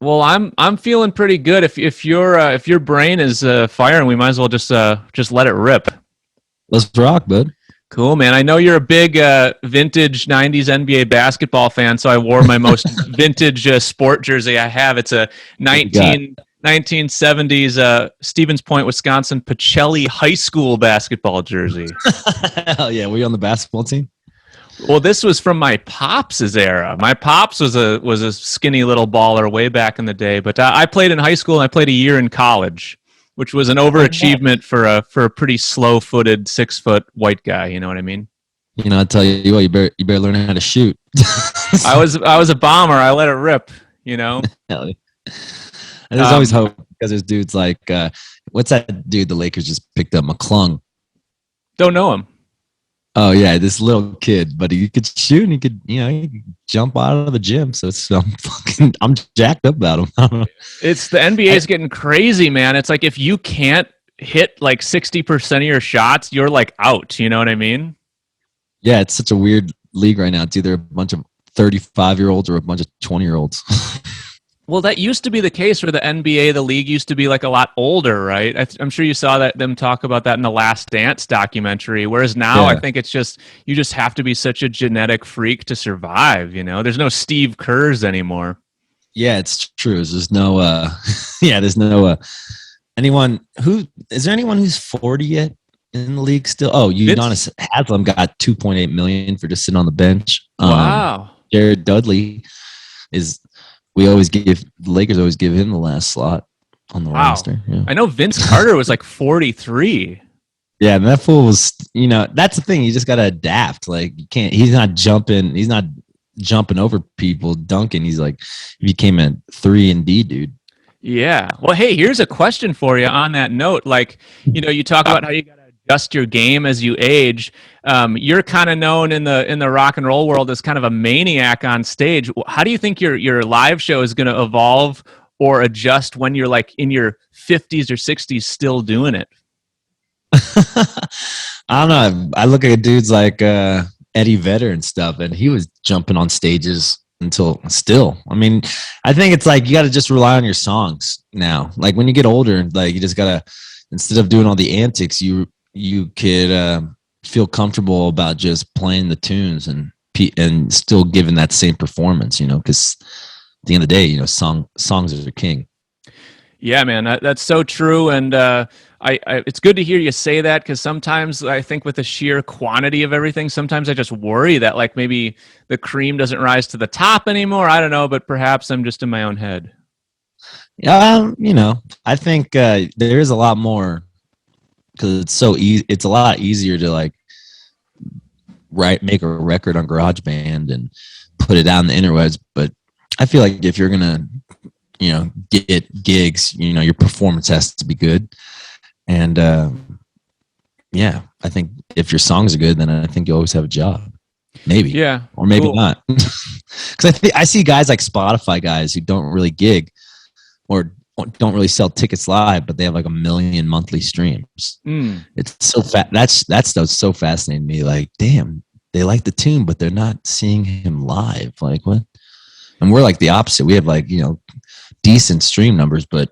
Well, I'm feeling pretty good. If your brain is firing, we might as well just let it rip. Let's rock, bud. Cool, man. I know you're a big vintage 90s NBA basketball fan, so I wore my most vintage sport jersey I have. It's a 1970s Stevens Point, Wisconsin Pacelli High School basketball jersey. Hell yeah. Were you on the basketball team? Well, this was from my pops' era. My pops was a skinny little baller way back in the day, but I played in high school and I played a year in college, which was an overachievement for a pretty slow-footed 6-foot white guy. You know what I mean? You know, I tell you what, you better learn how to shoot. I was a bomber. I let it rip. You know. Hell yeah. And there's always hope because there's dudes like what's that dude the Lakers just picked up, McClung? Don't know him. Oh yeah, this little kid, but he could shoot and he could jump out of the gym. So I'm jacked up about him. It's the NBA is getting crazy, man. It's like if you can't hit like 60% of your shots, you're like out. You know what I mean? Yeah, it's such a weird league right now. It's either a bunch of 35-year-olds or a bunch of 20-year-olds. Well, that used to be the case where the NBA, the league used to be like a lot older, right? I'm sure you saw them talk about that in the Last Dance documentary. Whereas now, I think it's just you just have to be such a genetic freak to survive. You know, there's no Steve Kerrs anymore. Yeah, it's true. There's no, there's no anyone who is there anyone who's 40 yet in the league still? Oh, Udonis Haslem got $2.8 million for just sitting on the bench. Wow. Jared Dudley is. The Lakers always give him the last slot on the roster. Yeah. I know Vince Carter was like 43. Yeah, and that fool was, that's the thing. You just got to adapt. Like he's not jumping over people, dunking. He's like, he became a 3-and-D dude. Yeah. Well, hey, here's a question for you on that note. Like, you talk about how you got to adjust your game as you age. You're kind of known in the rock and roll world as kind of a maniac on stage. How do you think your live show is going to evolve or adjust when you're like in your 50s or 60s still doing it? I don't know. I look at dudes like Eddie Vedder and stuff, and he was jumping on stages until still. I mean, I think it's like you got to just rely on your songs now. Like when you get older, like you just got to, instead of doing all the antics, you could feel comfortable about just playing the tunes and still giving that same performance, because at the end of the day, songs are king. Yeah, man, that's so true. And it's good to hear you say that, because sometimes I think with the sheer quantity of everything, sometimes I just worry that like maybe the cream doesn't rise to the top anymore. I don't know, but perhaps I'm just in my own head. Yeah, I think there is a lot more. Because it's so easy, it's a lot easier to like make a record on GarageBand and put it out in the interwebs. But I feel like if you're gonna, get gigs, your performance has to be good. And I think if your songs are good, then I think you always have a job. Maybe, yeah, or maybe not. Because I see guys like Spotify guys who don't really gig or don't really sell tickets live, but they have like 1 million monthly streams. It's so that stuff's so fascinating to me. Like, damn, they like the tune, but they're not seeing him live. Like, what? And we're like the opposite. We have like decent stream numbers, but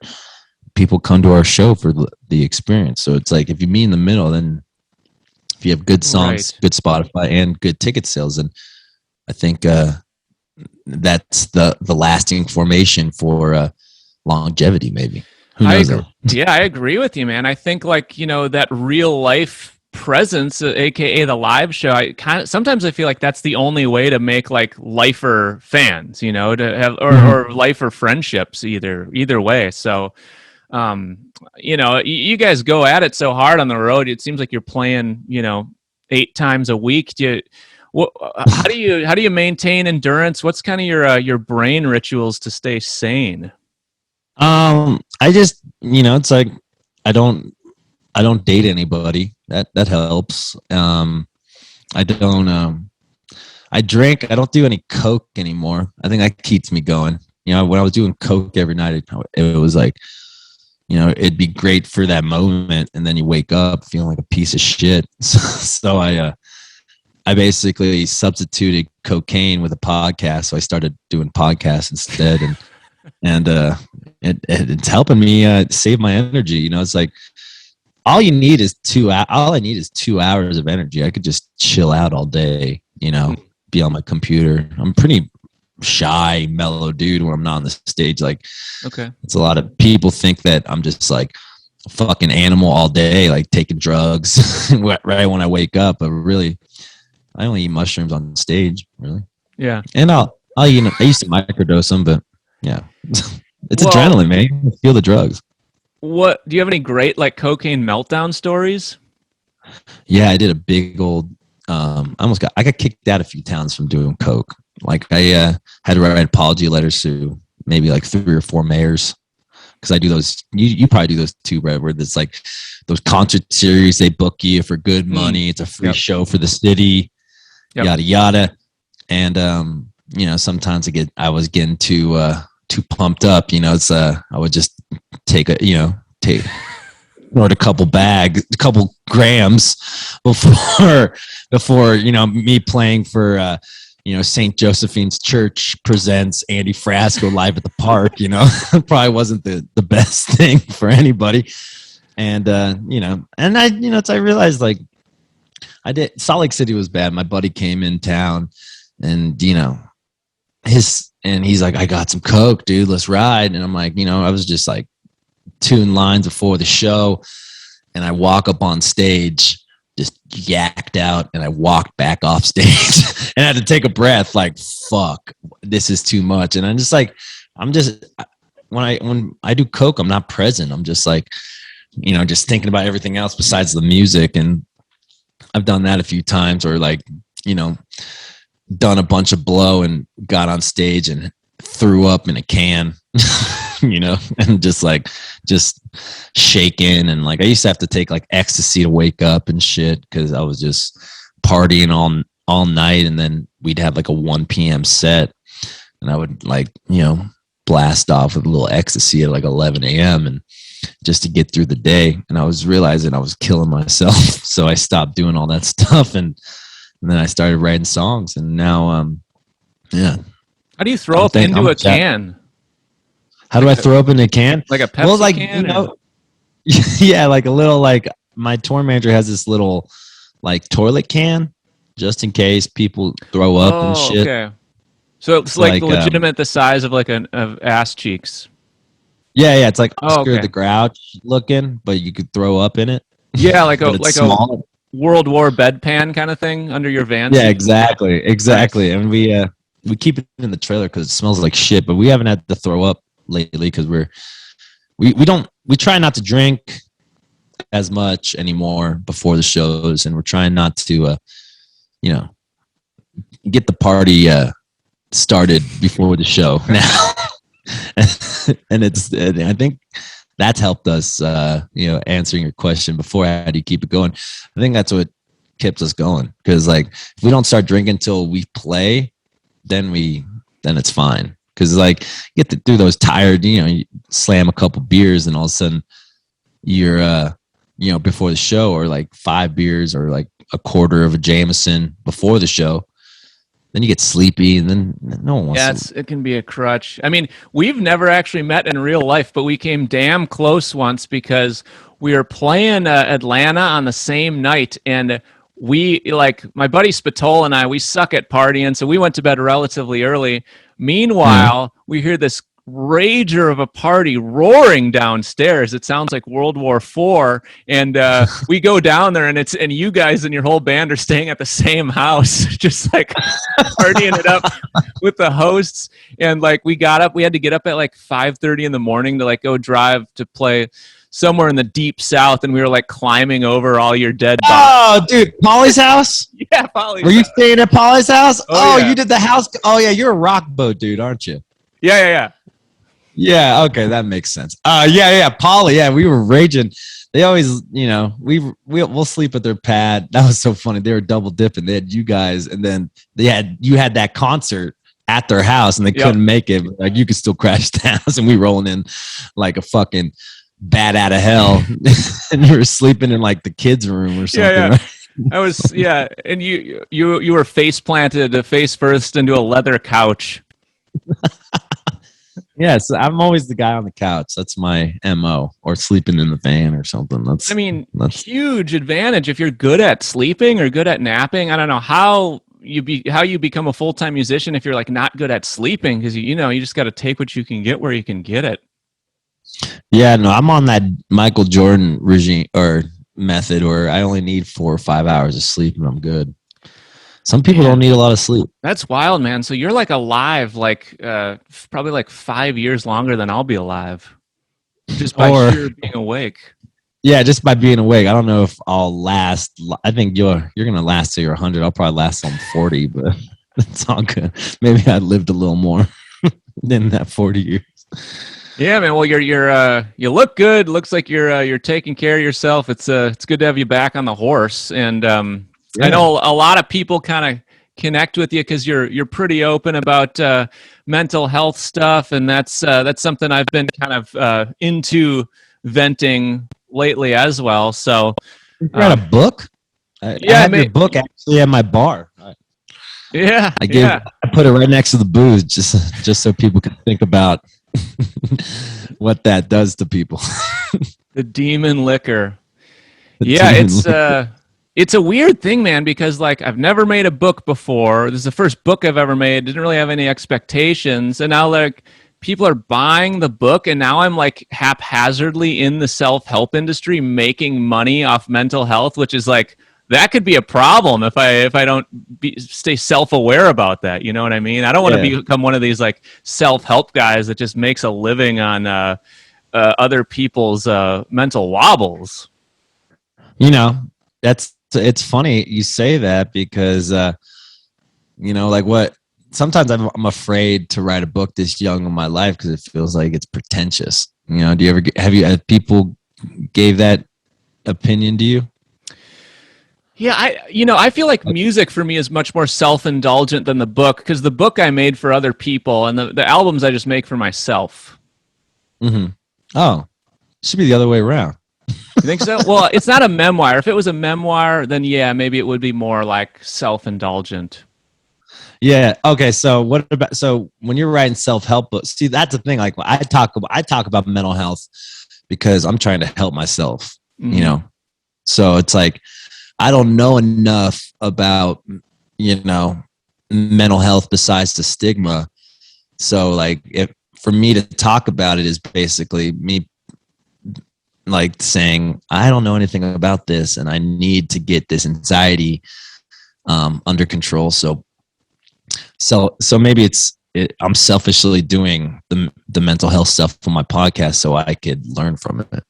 people come to our show for the experience. So it's like if you meet in the middle, then if you have good songs, good Spotify, and good ticket sales, then I think that's the lasting formation for longevity. Maybe. Who knows? I agree with you, man. I think like that real life presence, aka the live show, sometimes I feel like that's the only way to make like lifer fans, to have or lifer friendships, either way. So you guys go at it so hard on the road. It seems like you're playing 8 times a week. How do you maintain endurance? What's kind of your brain rituals to stay sane? I just, it's like I don't date anybody. That helps. I don't I drink. I don't do any coke anymore. I think that keeps me going. When I was doing coke every night, it was like, it'd be great for that moment, and then you wake up feeling like a piece of shit. So I basically substituted cocaine with a podcast. So I started doing podcasts instead, and and it's helping me save my energy. You know, it's like all you need is all I need is 2 hours of energy. I could just chill out all day, you know, be on my computer. I'm pretty shy, mellow dude when I'm not on the stage. Like, okay, it's a lot of people think that I'm just like a fucking animal all day, like taking drugs right when I wake up. But really, I only eat mushrooms on stage, really. Yeah. And I'll you know, I used to microdose them, but yeah, it's adrenaline, man. You feel the drugs. What do you have any great like cocaine meltdown stories? Yeah, I did a big old. I got kicked out a few times from doing coke. Like I had to write apology letters to maybe like 3 or 4 mayors because I do those. You probably do those too, Brett. Where it's like those concert series, they book you for good money. It's a free show for the city, yada yada. And you know, sometimes I was getting too pumped up. You know, it's I would just take a couple grams before you know, me playing for you know, St. Josephine's Church presents Andy Frasco live at the park. You know, probably wasn't the best thing for anybody. And you know, and I realized like Salt Lake City was bad. My buddy came in town, and you know, he's like, I got some coke, dude, let's ride. And I'm like, you know, I was just like 2 lines before the show, and I walk up on stage just yacked out, and I walked back off stage and I had to take a breath like, fuck, this is too much. And when I do coke, I'm not present. I'm just like, you know, just thinking about everything else besides the music. And I've done that a few times, or like, you know, done a bunch of blow and got on stage and threw up in a can. You know, and just shaking. And like, I used to have to take like ecstasy to wake up and shit, because I was just partying all night. And then we'd have like a 1 p.m. set, and I would like, you know, blast off with a little ecstasy at like 11 a.m. and just to get through the day. And I was realizing I was killing myself. So I stopped doing all that stuff. And then I started writing songs. And now, yeah. How do you throw up into a can? How do I throw up in a can? Like a Pepsi can? You know, yeah, like a little, like my tour manager has this little like toilet can just in case people throw up and shit. Okay. So it's like legitimate, the size of like of ass cheeks. Yeah, it's like Oscar the Grouch looking, but you could throw up in it. Yeah, like a World War bedpan kind of thing under your van. Yeah, exactly. Nice. And we keep it in the trailer because it smells like shit, but we haven't had to throw up lately because we try not to drink as much anymore before the shows, and we're trying not to you know, get the party started before the show now. And I think that's helped us, you know, answering your question before, how do you keep it going? I think that's what keeps us going, because like if we don't start drinking until we play, then it's fine. Because like you get through those tired, you know, you slam a couple beers, and all of a sudden you're you know, before the show, or like 5 beers, or like a quarter of a Jameson before the show, then you get sleepy, and then no one wants to. It can be a crutch. I mean, we've never actually met in real life, but we came damn close once because we were playing Atlanta on the same night, and we, like, my buddy Spatola and I, we suck at partying, so we went to bed relatively early. Meanwhile, we hear this rager of a party roaring downstairs. It sounds like World War IV, and we go down there, and you guys and your whole band are staying at the same house, just like partying it up with the hosts. And like we had to get up at like 5:30 in the morning to like go drive to play somewhere in the deep south, and we were like climbing over all your dead bodies. Oh, dude, Polly's house? Yeah, Polly's. Were you staying at Polly's house? Oh, yeah. You did the house. Oh yeah, you're a rock boat dude, aren't you? Yeah. Yeah, okay, that makes sense. Yeah, Polly, yeah, we were raging. They always, you know, we'll sleep at their pad. That was so funny. They were double dipping. They had you guys, and then you had that concert at their house, and they couldn't make it. But, like, you could still crash the house, and we rolling in like a fucking bat out of hell, and you were sleeping in like the kids' room or something. Yeah. Right? I was, and you were face planted, face first into a leather couch. Yeah, so I'm always the guy on the couch. That's my MO, or sleeping in the van or something. That's huge advantage if you're good at sleeping or good at napping. I don't know how you become a full-time musician if you're like not good at sleeping, because you just got to take what you can get where you can get it. Yeah, no, I'm on that Michael Jordan regime or method where I only need 4 or 5 hours of sleep and I'm good. Some people don't need a lot of sleep. That's wild, man. So you're like alive, like probably like 5 years longer than I'll be alive, just by sheer being awake. Yeah, just by being awake. I don't know if I'll last. I think you're gonna last till you're 100. I'll probably last till I'm 40, but it's all good. Maybe I lived a little more than that 40 years. Yeah, man. Well, you look good. Looks like you're taking care of yourself. It's good to have you back on the horse, and I know a lot of people kind of connect with you because you're pretty open about mental health stuff, and that's something I've been kind of into venting lately as well. So, you read a book? I have your book actually at my bar. I put it right next to the booze just so people can think about what that does to people. The demon liquor. It's a weird thing, man, because like I've never made a book before. This is the first book I've ever made. Didn't really have any expectations. And now like people are buying the book, and now I'm like haphazardly in the self-help industry making money off mental health, which is like, that could be a problem if I don't stay self-aware about that. You know what I mean? I don't want to become one of these like self-help guys that just makes a living on other people's mental wobbles. It's funny you say that because, sometimes I'm afraid to write a book this young in my life because it feels like it's pretentious. Do you ever have people gave that opinion to you? Yeah, I feel like music for me is much more self-indulgent than the book, because the book I made for other people and the albums I just make for myself. Mm-hmm. Oh, it should be the other way around. You think so? Well, it's not a memoir. If it was a memoir, then yeah, maybe it would be more like self-indulgent. Yeah. Okay. So when you're writing self-help books, see, that's the thing. Like I talk about mental health because I'm trying to help myself, So it's like, I don't know enough about, mental health besides the stigma. So like for me to talk about it is basically me like saying, I don't know anything about this and I need to get this anxiety under control. So maybe I'm selfishly doing the mental health stuff for my podcast so I could learn from it.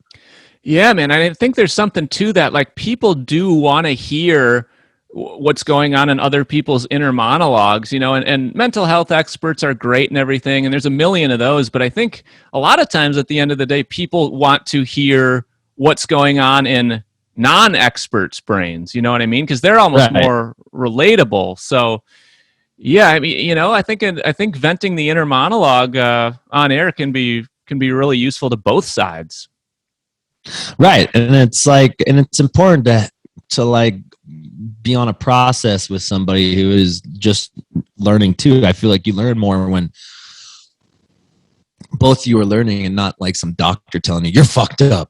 Yeah, man. I think there's something to that. Like people do want to hear what's going on in other people's inner monologues, and mental health experts are great and everything. And there's a million of those. But I think a lot of times at the end of the day, people want to hear what's going on in non-experts' brains. You know what I mean? Because they're almost more relatable. So yeah, I mean, I think venting the inner monologue on air can be really useful to both sides. Right. And it's important to like be on a process with somebody who is just learning too. I feel like you learn more when both of you are learning and not like some doctor telling you you're fucked up.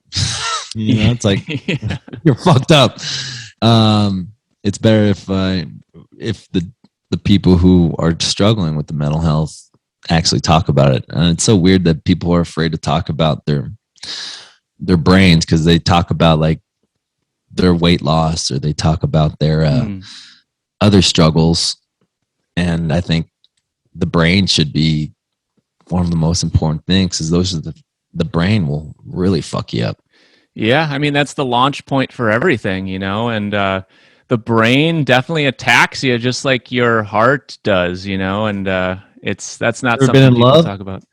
It's like you're fucked up. It's better if the people who are struggling with the mental health actually talk about it. And it's so weird that people are afraid to talk about their brains because they talk about like their weight loss or they talk about their other struggles. And I think the brain should be one of the most important things because those are the brain will really fuck you up. Yeah. I mean, that's the launch point for everything, and the brain definitely attacks you just like your heart does, and that's not something people talk about.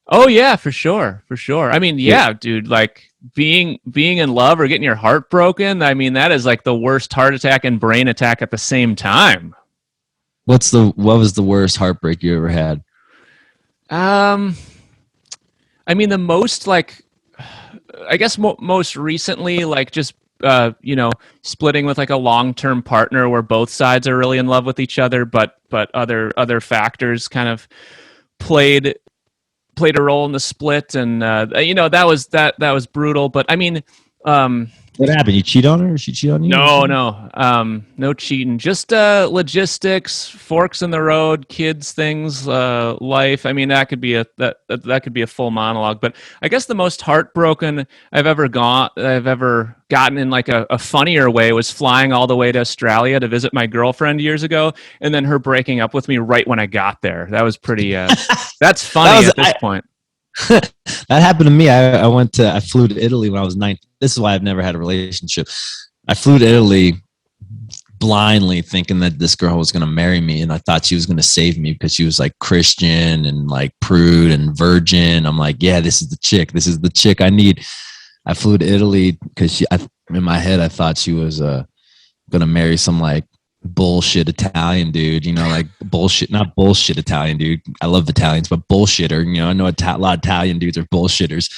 Oh yeah, for sure. I mean, yeah, dude, like being in love or getting your heart broken, I mean, that is like the worst heart attack and brain attack at the same time. What was the worst heartbreak you ever had? I mean, the most like, I guess most recently, like just splitting with like a long-term partner where both sides are really in love with each other, but other factors kind of played played a role in the split, and that was brutal. But I mean, what happened? You cheat on her, or she cheat on you? No cheating. Just logistics, forks in the road, kids, things, life. I mean, that could be that could be a full monologue. But I guess the most heartbroken I've ever gotten in like a funnier way was flying all the way to Australia to visit my girlfriend years ago, and then her breaking up with me right when I got there. That was pretty. That's funny at this point. That happened to me. I flew to Italy when I was 19. This is why I've never had a relationship. I flew to Italy blindly thinking that this girl was going to marry me, and I thought she was going to save me because she was like Christian and like prude and virgin. I'm like, yeah, this is the chick I need. I flew to Italy because in my head I thought she was going to marry some like bullshit Italian dude, like not bullshit Italian dude. I love Italians, but bullshitter. I know a lot of Italian dudes are bullshitters.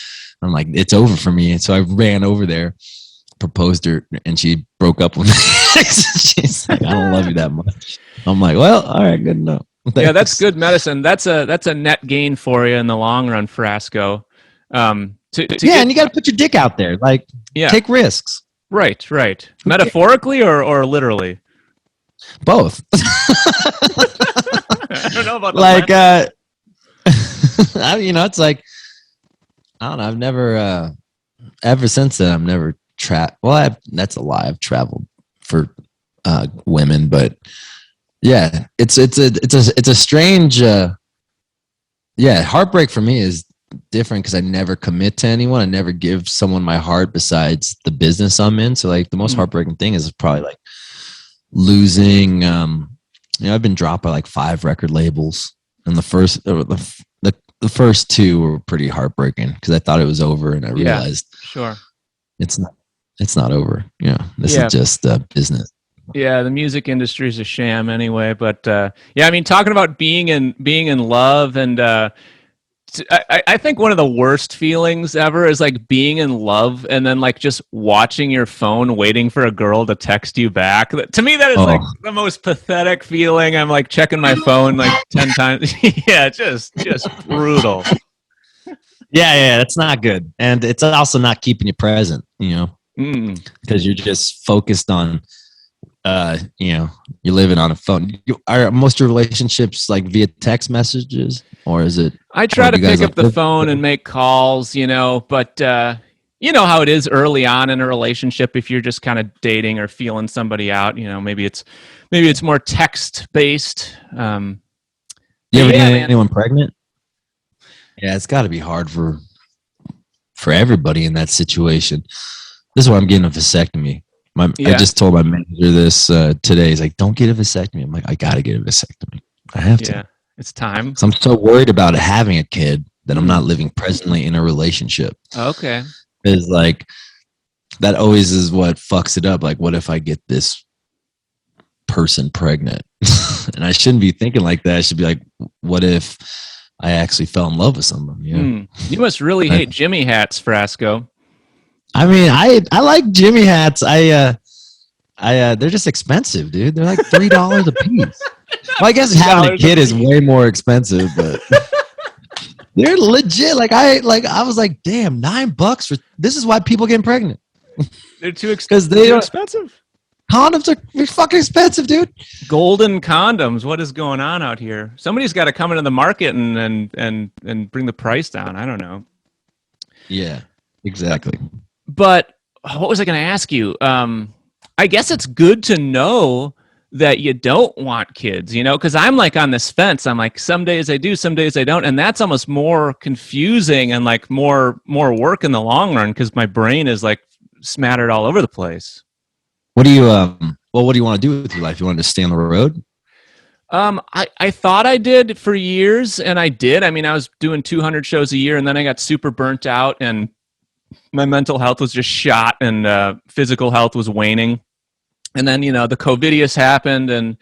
I'm like, it's over for me. And so I ran over there, proposed her, and she broke up with me. She's like, I don't love you that much. I'm like, well, all right, good enough. Thanks. Yeah, that's good medicine. That's a net gain for you in the long run, Frasco. And you got to put your dick out there. Like, take risks. Right. Metaphorically or literally? Both. I don't know about like it's like, I don't know, I've never ever since then I've never that's a lie. I've traveled for women, but yeah, it's a strange heartbreak for me is different because I never commit to anyone. I never give someone my heart besides the business I'm in. So like the most heartbreaking thing is probably like losing I've been dropped by like 5 record labels, and the first 2 were pretty heartbreaking because I thought it was over, and I realized it's not over. This is just business. Yeah, the music industry is a sham anyway. But I mean, talking about being in love, and I think one of the worst feelings ever is like being in love and then like just watching your phone waiting for a girl to text you back. To me, that is like the most pathetic feeling. I'm like checking my phone like 10 times. Yeah, just brutal. Yeah, that's not good. And it's also not keeping you present, because you're just focused on, you're living on a phone. Are most of your relationships like via text messages, or is it? I try to pick up the phone and make calls, but you know how it is early on in a relationship. If you're just kind of dating or feeling somebody out, maybe it's more text based. You ever get anyone pregnant? Yeah, it's got to be hard for everybody in that situation. This is why I'm getting a vasectomy. I just told my manager this today. He's like, don't get a vasectomy. I'm like, I got to get a vasectomy. I have to. Yeah, it's time. So I'm so worried about having a kid that I'm not living presently in a relationship. Okay. It's like, that always is what fucks it up. Like, what if I get this person pregnant? And I shouldn't be thinking like that. I should be like, what if I actually fell in love with someone? You must really hate Jimmy hats, Frasco. I mean, I like Jimmy hats. They're just expensive, dude. They're like $3 a piece. Well, I guess having a kid is way more expensive, but they're legit. Like I was like, damn, $9 for this is why people get pregnant. They're too expensive. They're expensive. Condoms are fucking expensive, dude. Golden condoms. What is going on out here? Somebody's got to come into the market and bring the price down. I don't know. Yeah, exactly. But what was I going to ask you? I guess it's good to know that you don't want kids, because I'm like on this fence. I'm like, some days I do, some days I don't. And that's almost more confusing and like more work in the long run because my brain is like smattered all over the place. What do you what do you want to do with your life? You want to stay on the road? I thought I did for years, and I did. I mean, I was doing 200 shows a year, and then I got super burnt out, and my mental health was just shot, and physical health was waning. And then, the COVIDius happened, and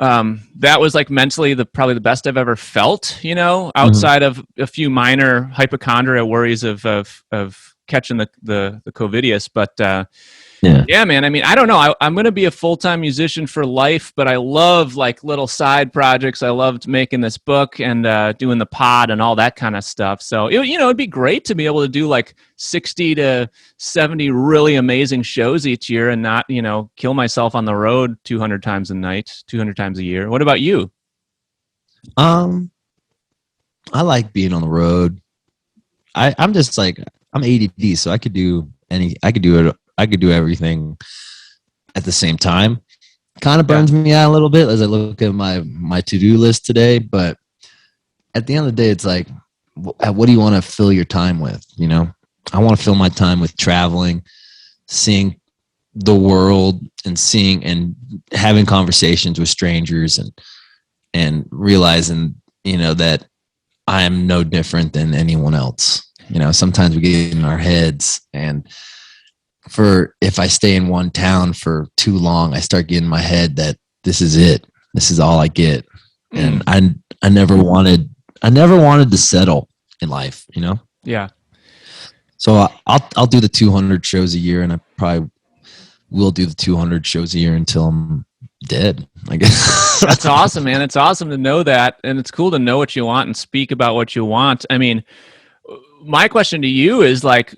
that was like mentally probably the best I've ever felt, outside of a few minor hypochondria worries of catching the COVIDius. But Yeah, man. I mean, I don't know. I'm going to be a full-time musician for life, but I love like little side projects. I loved making this book and doing the pod and all that kind of stuff. So, it'd be great to be able to do like 60 to 70 really amazing shows each year and not, kill myself on the road 200 times a night, 200 times a year. What about you? I like being on the road. I'm just like, I'm ADD, so I could do everything at the same time. Kind of burns me out a little bit as I look at my to-do list today, but at the end of the day, it's like, what do you want to fill your time with? I want to fill my time with traveling, seeing the world, and having conversations with strangers, and realizing, that I am no different than anyone else. Sometimes we get in our heads, and if I stay in one town for too long, I start getting in my head that this is it. This is all I get. And I never wanted to settle in life, Yeah. So I'll do the 200 shows a year, and I probably will do the 200 shows a year until I'm dead, I guess. That's awesome, man. It's awesome to know that. And it's cool to know what you want and speak about what you want. I mean, my question to you is like,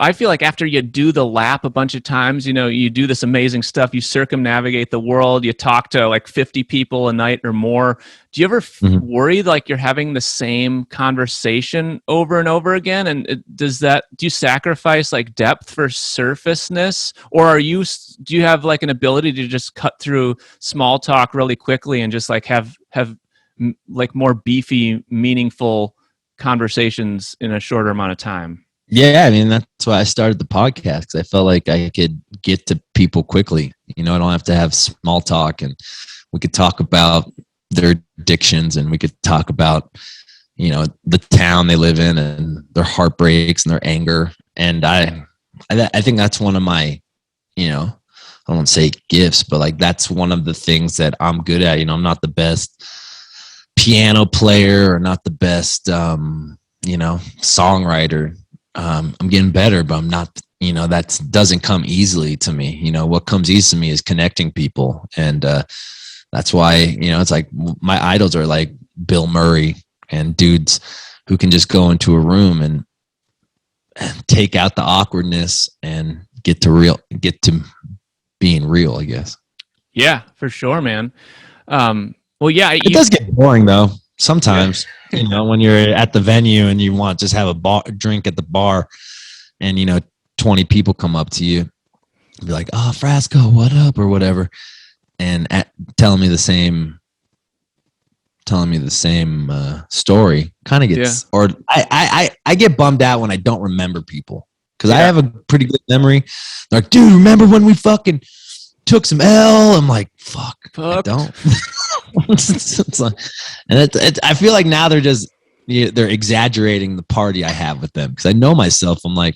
I feel like after you do the lap a bunch of times, you do this amazing stuff, you circumnavigate the world, you talk to like 50 people a night or more. Do you ever worry like you're having the same conversation over and over again? And do you sacrifice like depth for surfaceness, or do you have like an ability to just cut through small talk really quickly and just like have like more beefy, meaningful conversations in a shorter amount of time? Yeah, I mean, that's why I started the podcast, because I felt like I could get to people quickly. I don't have to have small talk, and we could talk about their addictions, and we could talk about, the town they live in and their heartbreaks and their anger. And I think that's one of my, I don't want to say gifts, but like that's one of the things that I'm good at. I'm not the best piano player or not the best, songwriter. I'm getting better, but I'm not, that doesn't come easily to me. What comes easy to me is connecting people. And that's why, it's like my idols are like Bill Murray and dudes who can just go into a room and take out the awkwardness and get to being real, I guess. Yeah, for sure, man. Well, yeah, it does get boring though. Sometimes, when you're at the venue and you want to just have a drink at the bar, and 20 people come up to you, be like, "Oh, Frasco, what up?" or whatever, and telling me the same story. Kind of gets, or I get bummed out when I don't remember people, because I have a pretty good memory. They're like, "Dude, remember when we fucking took some L?" I'm like, fuck. I don't. It's like, and I feel like now they're exaggerating the party I have with them, because I know myself. I'm like,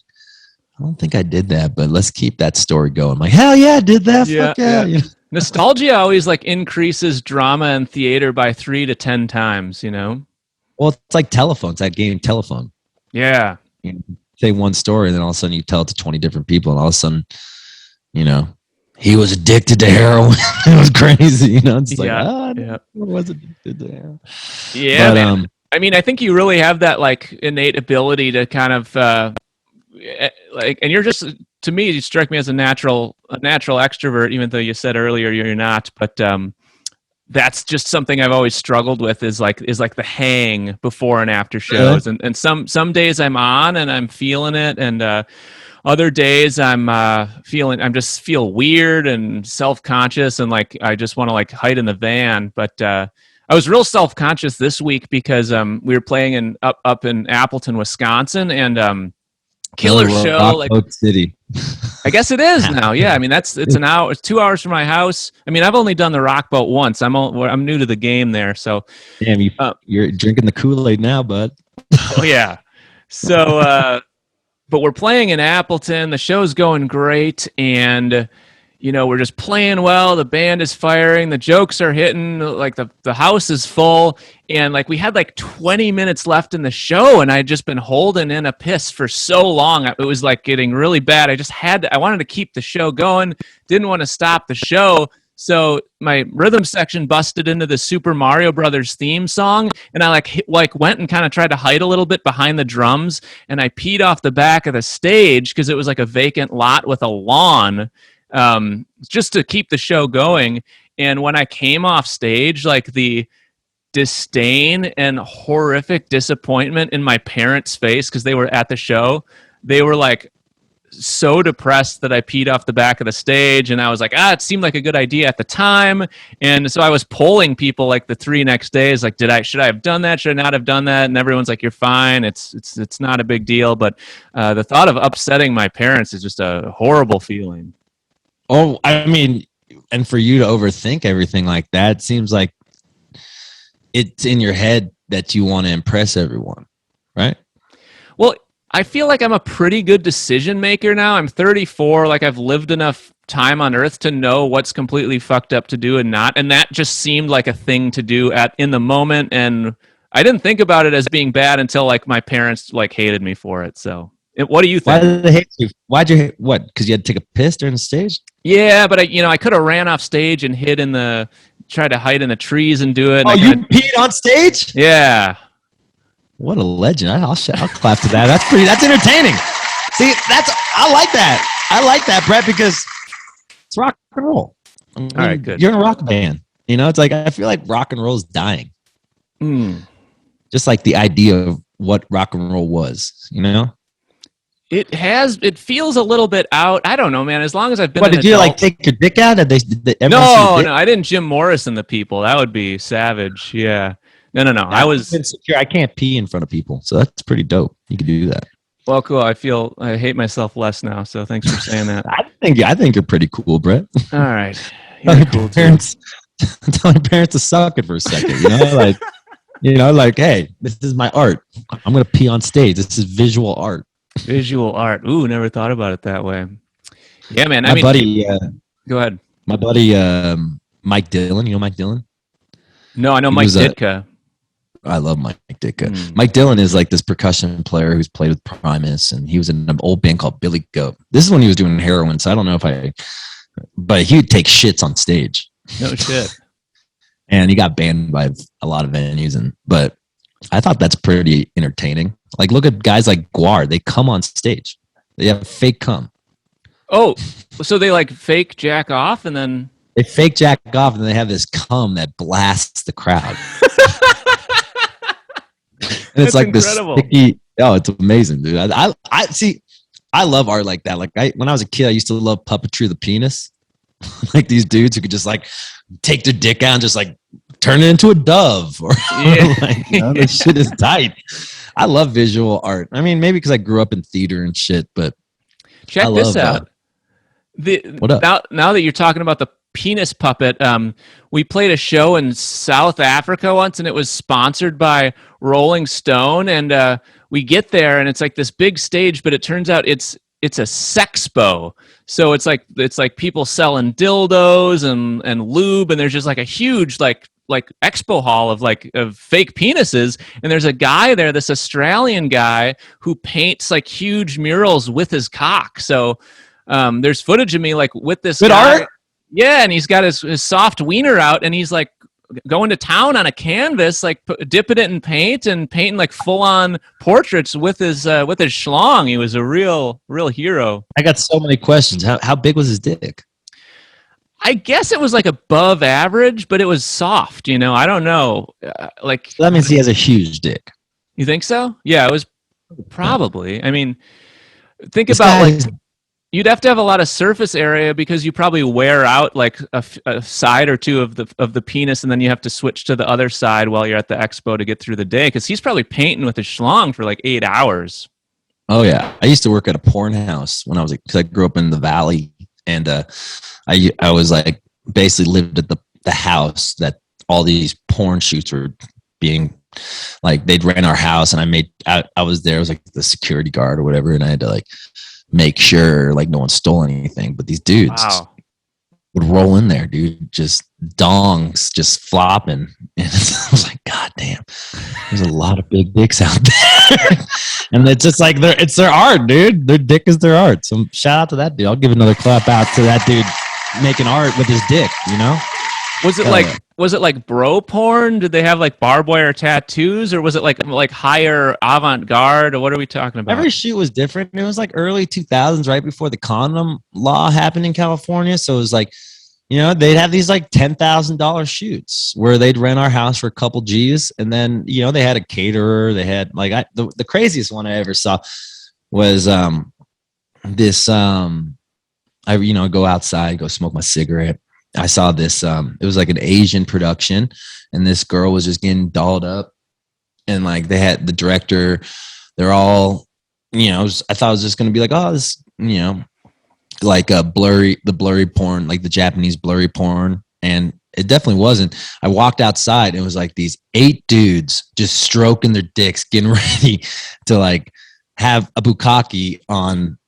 I don't think I did that, but let's keep that story going. I'm like, hell yeah, I did that. Fuck yeah. Nostalgia always like increases drama and theater by 3 to 10 times. Well, it's like telephone. It's that game Telephone. Yeah. You say one story, and then all of a sudden you tell it to 20 different people, and all of a sudden, he was addicted to heroin. It was crazy, It's like, I was addicted to heroin. Yeah, but, man. I mean, I think you really have that like innate ability to kind of like, and you're just, to me, you strike me as a natural extrovert, even though you said earlier you're not. But that's just something I've always struggled with is like the hang before and after shows. Yeah. And some days I'm on and I'm feeling it, and other days I just feel weird and self-conscious, and like I just want to like hide in the van. But I was real self-conscious this week because we were playing up in Appleton, Wisconsin, and killer show, like City. I guess it is now. Yeah, I mean it's an hour, it's 2 hours from my house. I mean, I've only done the Rock Boat once. I'm new to the game there, so damn, you're drinking the Kool-Aid now, bud. Oh yeah. So but we're playing in Appleton. The show's going great, and we're just playing well. The band is firing. The jokes are hitting. Like the house is full. And like we had like 20 minutes left in the show, and I had just been holding in a piss for so long. It was like getting really bad. I wanted to keep the show going. Didn't want to stop the show. So my rhythm section busted into the Super Mario Brothers theme song, and I like went and kind of tried to hide a little bit behind the drums, and I peed off the back of the stage because it was like a vacant lot with a lawn. Just to keep the show going. And when I came off stage, like the disdain and horrific disappointment in my parents' face, because they were at the show, they were like so depressed that I peed off the back of the stage. And I was like, it seemed like a good idea at the time. And so I was polling people like the 3 next days, like, should I have done that? Should I not have done that? And everyone's like, you're fine. It's not a big deal. But the thought of upsetting my parents is just a horrible feeling. Oh, I mean, and for you to overthink everything like that, seems like it's in your head that you want to impress everyone, right? Well, I feel like I'm a pretty good decision maker now. I'm 34. Like I've lived enough time on Earth to know what's completely fucked up to do and not. And that just seemed like a thing to do in the moment. And I didn't think about it as being bad until like my parents like hated me for it. So. What do you think? Why did they hate you? Why'd you hate what? Because you had to take a piss during the stage? Yeah, but I could have ran off stage and tried to hide in the trees and do it. Oh, you peed on stage? Yeah. What a legend! I'll clap to that. That's entertaining. See, I like that. I like that, Brett, because it's rock and roll. I mean, all right, good. You're in a rock band. It's like I feel like rock and roll is dying. Just like the idea of what rock and roll was. It feels a little bit out. I don't know, man. As long as I've been What, did you like take your dick out? No, I didn't Jim Morrison the people. That would be savage. Yeah. No. I was insecure. I can't pee in front of people. So that's pretty dope. You could do that. Well, cool. I hate myself less now. So thanks for saying that. I think you're pretty cool, Brett. All right. You're cool parents, tell your parents to suck it for a second, like, hey, this is my art. I'm going to pee on stage. This is visual art. Visual art. Ooh, never thought about it that way. Yeah, man. My buddy, go ahead. My buddy, Mike Dillon. You know Mike Dillon? No, I know Mike Ditka. I love Mike Ditka. Mike Dillon is like this percussion player who's played with Primus, and he was in an old band called Billy Goat. This is when he was doing heroin, so I don't know but he would take shits on stage. No shit. And he got banned by a lot of venues, but I thought that's pretty entertaining. Like, look at guys like Guar. They come on stage. They have fake cum. Oh, so they like fake jack off and then... They fake jack off and they have this cum that blasts the crowd. And it's like incredible. This sticky... Oh, it's amazing, dude. I see, I love art like that. Like when I was a kid, I used to love puppetry of the penis. Like these dudes who could just like take their dick out and just like turn it into a dove. Or like, this shit is tight. I love visual art. I mean, maybe because I grew up in theater and shit, but check this out. What up? Now that you're talking about the penis puppet, we played a show in South Africa once, and it was sponsored by Rolling Stone. And we get there, and it's like this big stage, but it turns out it's a sexpo. So it's like people selling dildos and lube, and there's just like a huge like expo hall of fake penises, and there's a guy there, this Australian guy who paints like huge murals with his cock. So there's footage of me like with this good guy. Art? Yeah, and he's got his soft wiener out, and he's like going to town on a canvas, like dipping it in paint and painting like full-on portraits with his schlong. He was a real hero. I got so many questions. How big was his dick? I guess it was like above average, but it was soft. I don't know. So that means he has a huge dick. You think so? Yeah, it was probably. I mean, think about you'd have to have a lot of surface area because you probably wear out like a side or two of the penis, and then you have to switch to the other side while you're at the expo to get through the day, because he's probably painting with his schlong for like 8 hours. Oh yeah, I used to work at a porn house when I was because I grew up in the valley, and I was like basically lived at the house that all these porn shoots were being like. They'd rent our house, and I was there. I was like the security guard or whatever, and I had to like make sure like no one stole anything. But these dudes would roll in there, dude, just dongs just flopping. And I was like, God damn, there's a lot of big dicks out there. And it's just like it's their art, dude. Their dick is their art. So shout out to that dude. I'll give another clap out to that dude making art with his dick, you know? Was it like bro porn? Did they have like barbed wire tattoos, or was it like higher avant-garde, or what are we talking about? Every shoot was different. It was like early 2000s, right before the condom law happened in California. So it was like, you know, they'd have these like $10,000 shoots where they'd rent our house for a couple G's, and then, you know, they had a caterer. They had like the craziest one I ever saw was this. I go outside, go smoke my cigarette. I saw this. It was like an Asian production, and this girl was just getting dolled up, and like they had the director. They're all, you know, I thought it was just gonna be like, oh, this, you know, like the blurry porn, like the Japanese blurry porn, and it definitely wasn't. I walked outside, and it was like these 8 dudes just stroking their dicks, getting ready to like have a bukkake on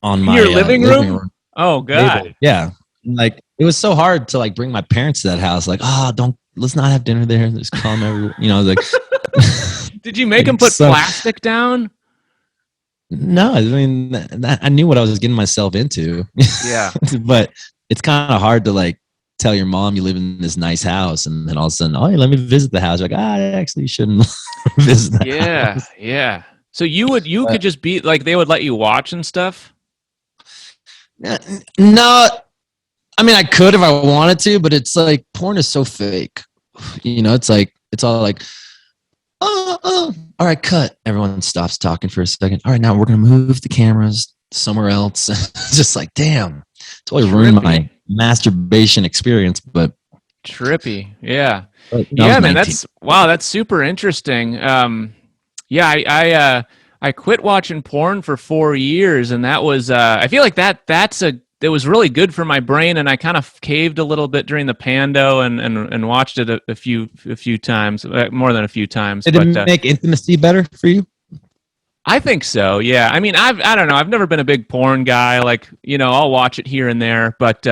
my your living room. Oh god, table. Yeah. Like it was so hard to like bring my parents to that house. Like, let's not have dinner there. There's cum everywhere. You know, like. Did you make them put plastic down? No, I mean, I knew what I was getting myself into. Yeah, but it's kind of hard to like tell your mom you live in this nice house, and then all of a sudden, hey, let me visit the house. You're like, I actually shouldn't visit. House. Yeah. So you could just be like, they would let you watch and stuff. No. I mean, I could if I wanted to, but it's like porn is so fake. You know, it's like, it's all like, all right, cut. Everyone stops talking for a second. All right, now we're going to move the cameras somewhere else. It's just like, damn, totally ruined my masturbation experience, but. Trippy. Yeah. Yeah, man, that's super interesting. Yeah, I quit watching porn for 4 years, and that was, I feel like it was really good for my brain, and I kind of caved a little bit during the Pando and watched it a few times, more than a few times. Did it make intimacy better for you? I think so. Yeah. I mean, I don't know. I've never been a big porn guy. Like, you know, I'll watch it here and there, but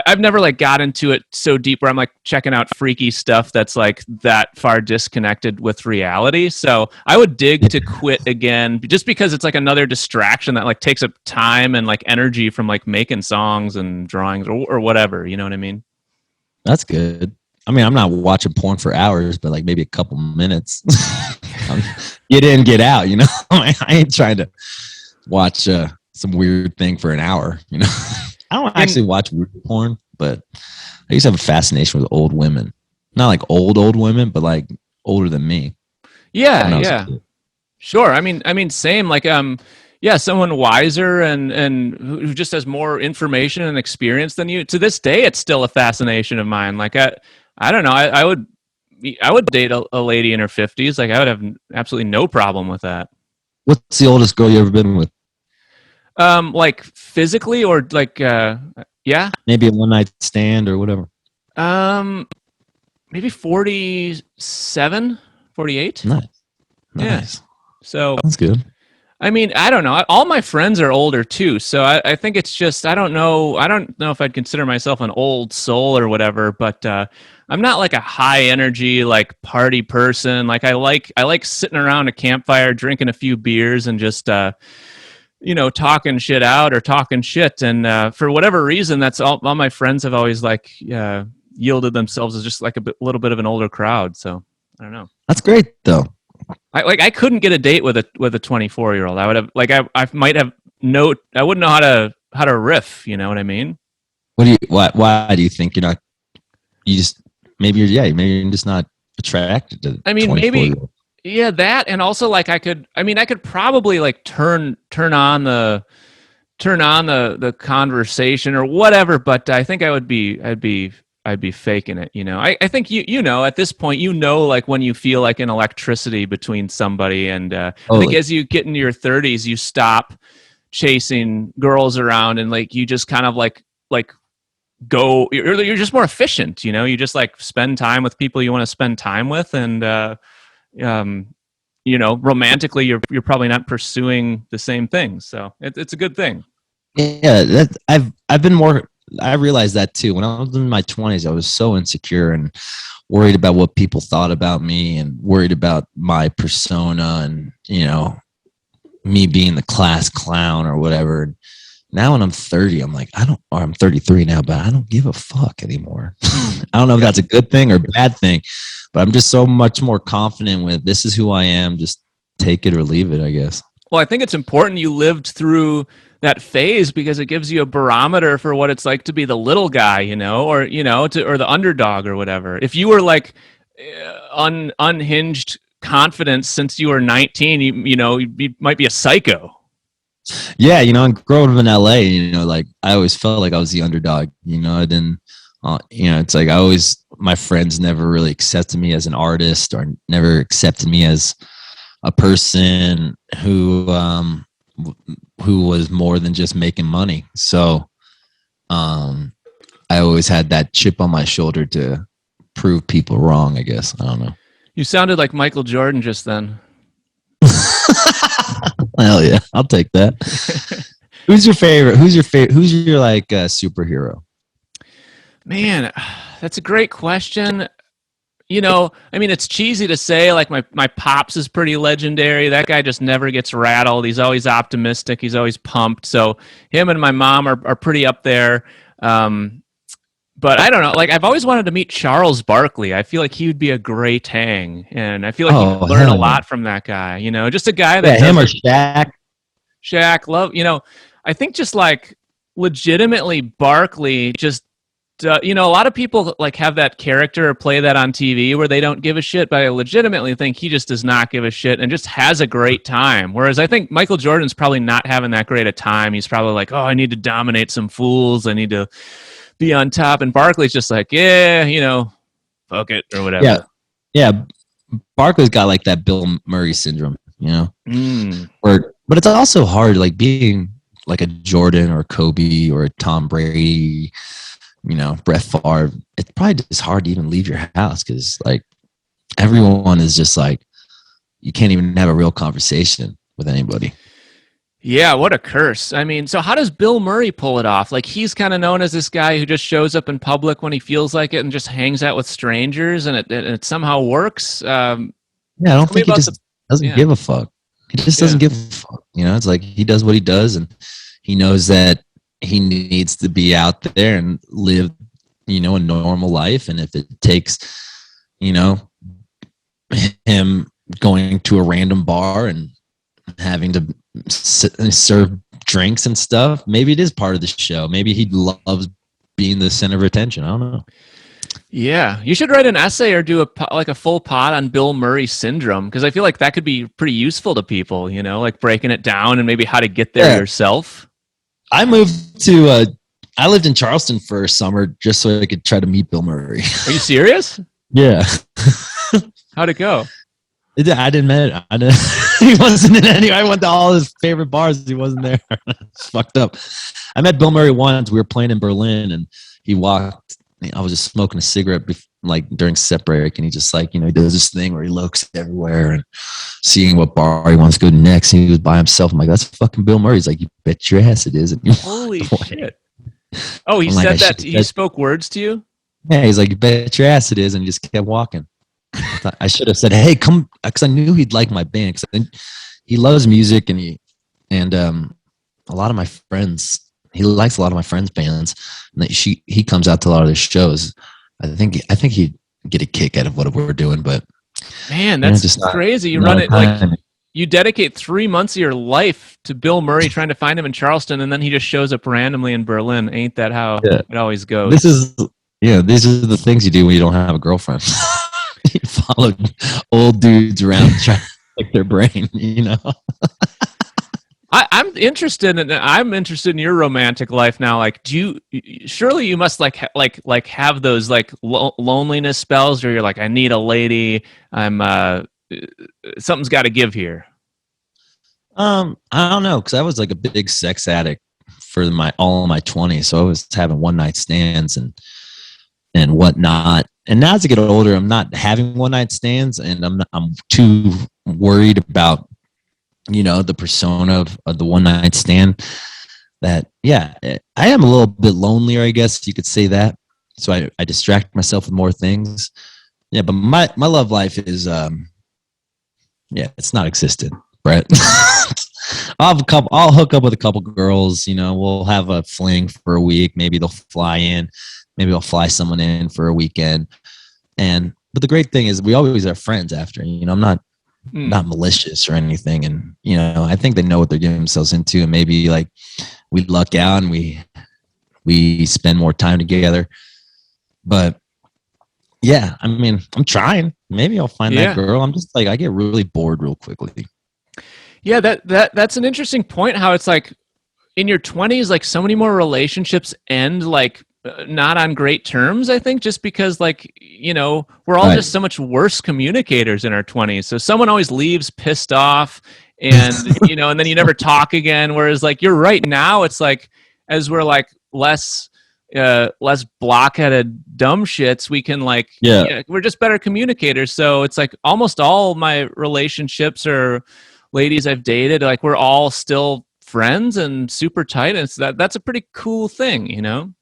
I've never like got into it so deep where I'm like checking out freaky stuff that's like that far disconnected with reality. So I would dig to quit again, just because it's like another distraction that like takes up time and like energy from like making songs and drawings or whatever. You know what I mean? That's good. I mean, I'm not watching porn for hours, but like maybe a couple minutes. Get in, get out. You know, I ain't trying to watch some weird thing for an hour. You know. I don't actually watch weird porn, but I used to have a fascination with old women. Not like old women, but like older than me. Yeah. Sure. I mean, same. Like, someone wiser and who just has more information and experience than you. To this day, it's still a fascination of mine. Like, I don't know. I would date a lady in her 50s. Like, I would have absolutely no problem with that. What's the oldest girl you ever been with? Like physically or like, yeah. Maybe a one night stand or whatever. Maybe 47, 48. Nice. Yeah. So that's good. I mean, I don't know. All my friends are older too. So I think it's just, I don't know if I'd consider myself an old soul or whatever, but, I'm not like a high energy, like party person. Like I like sitting around a campfire, drinking a few beers and just, you know, talking shit out or talking shit. And for whatever reason, that's all my friends have always like yielded themselves as just like a little bit of an older crowd. So I don't know. That's great though. I couldn't get a date with a 24-year-old. I would have like I might have I wouldn't know how to riff. You know what I mean? Why do you think you're not? Maybe you're just not attracted to. I mean, maybe. Yeah, that, and also like I could probably like turn on the conversation or whatever, but I think I'd be faking it, you know. I think you know at this point, you know, like when you feel like an electricity between somebody, and I think as you get into your 30s, you stop chasing girls around and like you just kind of like go. You're just more efficient, you know. You just like spend time with people you want to spend time with, and you know, romantically, you're probably not pursuing the same things, so it's a good thing. Yeah, I've been more I realized that too. When I was in my 20s, I was so insecure and worried about what people thought about me and worried about my persona and, you know, me being the class clown or whatever. Now when I'm 30, I'm like, I'm 33 now, but I don't give a fuck anymore. I don't know if that's a good thing or bad thing, but I'm just so much more confident with this is who I am. Just take it or leave it, I guess. Well, I think it's important you lived through that phase because it gives you a barometer for what it's like to be the little guy, you know, or, you know, or the underdog or whatever. If you were like unhinged confidence since you were 19, you know, you might be a psycho. Yeah, you know, and growing up in LA, you know, like I always felt like I was the underdog. You know, I didn't, you know, it's like my friends never really accepted me as an artist or never accepted me as a person who was more than just making money. So, I always had that chip on my shoulder to prove people wrong, I guess. I don't know. You sounded like Michael Jordan just then. Hell yeah, I'll take that. Who's your favorite? Who's your like superhero? Man, that's a great question. You know, I mean, it's cheesy to say, like my pops is pretty legendary. That guy just never gets rattled. He's always optimistic. He's always pumped. So him and my mom are pretty up there. But I don't know. Like I've always wanted to meet Charles Barkley. I feel like he would be a great hang, and I feel like you could learn a lot from that guy. You know, just a guy that him or Shaq. Shaq, love. You know, I think just like legitimately Barkley just. You know, a lot of people like have that character or play that on TV where they don't give a shit, but I legitimately think he just does not give a shit and just has a great time. Whereas I think Michael Jordan's probably not having that great a time. He's probably like, oh, I need to dominate some fools. I need to be on top. And Barkley's just like, yeah, you know, fuck it or whatever. Yeah. Yeah. Barkley's got like that Bill Murray syndrome, you know, but it's also hard, like being like a Jordan or Kobe or a Tom Brady, you know, Brett Favre. It's probably just hard to even leave your house because like everyone is just like, you can't even have a real conversation with anybody. Yeah, what a curse. I mean, so how does Bill Murray pull it off? Like he's kind of known as this guy who just shows up in public when he feels like it and just hangs out with strangers and it somehow works. Yeah, I don't think he just doesn't give a fuck. He just doesn't give a fuck. You know, it's like he does what he does and he knows that he needs to be out there and live, you know, a normal life. And if it takes, you know, him going to a random bar and having to serve drinks and stuff, maybe it is part of the show. Maybe he loves being the center of attention. I don't know. Yeah, you should write an essay or do a full pod on Bill Murray syndrome because I feel like that could be pretty useful to people, you know, like breaking it down and maybe how to get there yourself. I lived in Charleston for a summer just so I could try to meet Bill Murray. Are you serious? Yeah. How'd it go? I didn't meet it. He wasn't in any. I went to all his favorite bars. He wasn't there. It's fucked up. I met Bill Murray once. We were playing in Berlin and he walked. I was just smoking a cigarette like during set break, and he just like, you know, he does this thing where he looks everywhere and seeing what bar he wants to go to next. And he was by himself. I'm like, that's fucking Bill Murray. He's like, you bet your ass it is. And holy shit. Oh, he said that. He spoke words to you? Yeah, he's like, you bet your ass it is. And he just kept walking. I should have said, hey, come, because I knew he'd like my band. Because he loves music and a lot of my friends, he likes a lot of my friends' bands. And he comes out to a lot of their shows. I think he'd get a kick out of what we're doing, but man, that's just crazy. You run it like you dedicate 3 months of your life to Bill Murray trying to find him in Charleston, and then he just shows up randomly in Berlin. Ain't that how it always goes? These are the things you do when you don't have a girlfriend. You follow old dudes around trying to pick their brain, you know. I'm interested in your romantic life now. Like, surely you must like have those like loneliness spells where you're like, I need a lady. Something's got to give here. I don't know, because I was like a big sex addict for all of my 20s, so I was having one night stands and whatnot. And now as I get older, I'm not having one night stands, and I'm too worried about, you know, the persona of the one night stand. that, yeah, I am a little bit lonelier, I guess you could say that. So I distract myself with more things. Yeah, but my love life is yeah, it's not existent, Brett. I'll hook up with a couple girls, you know, we'll have a fling for a week, maybe they'll fly in, maybe I'll fly someone in for a weekend. But the great thing is we always are friends after, you know, I'm not malicious or anything, and you know, I think they know what they're getting themselves into, and maybe like we luck out and we spend more time together. But yeah, I mean, I'm trying. Maybe I'll find that girl. I'm just like, I get really bored real quickly. Yeah, that's an interesting point. How it's like in your 20s, like so many more relationships end like not on great terms. I think just because like, you know, we're all just so much worse communicators in our 20s. So someone always leaves pissed off, and you know, and then you never talk again. Whereas like you're right now, it's like as we're like less blockheaded dumb shits, we can like we're just better communicators. So it's like almost all my relationships or ladies I've dated, like we're all still friends and super tight, and that's a pretty cool thing, you know.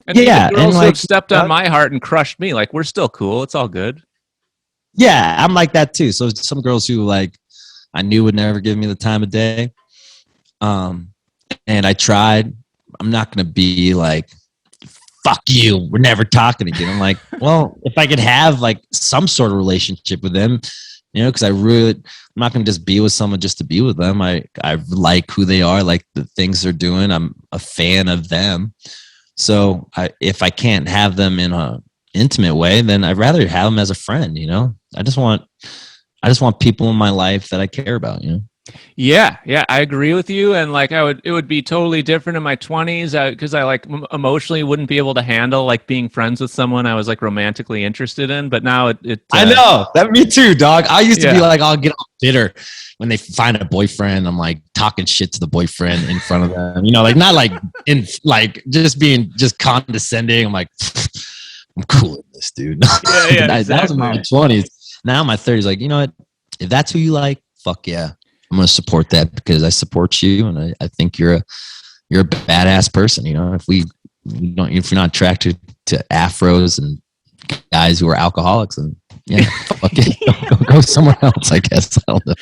And yeah, girls and who like have stepped on my heart and crushed me, like we're still cool. It's all good. Yeah, I'm like that too. So some girls who like I knew would never give me the time of day, and I tried. I'm not gonna be like, fuck you, we're never talking again. I'm like, well, if I could have like some sort of relationship with them, you know, because I'm not going to just be with someone just to be with them. I like who they are, like the things they're doing. I'm a fan of them. So if I can't have them in a intimate way, then I'd rather have them as a friend, you know. I just want people in my life that I care about, you know. Yeah, I agree with you. And like it would be totally different in my 20s because I like emotionally wouldn't be able to handle like being friends with someone I was like romantically interested in. But now I know that, me too, dog. I used to be like, I'll get all bitter when they find a boyfriend. I'm like talking shit to the boyfriend in front of them, you know, like not like in like just condescending. I'm like, I'm cool with this, dude. Exactly. That was in my 20s. Now my 30s, like, you know what? If that's who you like, fuck yeah. I'm going to support that because I support you, and I think you're a badass person. You know, if you're not attracted to afros and guys who are alcoholics, and yeah, fuck it, go somewhere else. I guess. I don't know.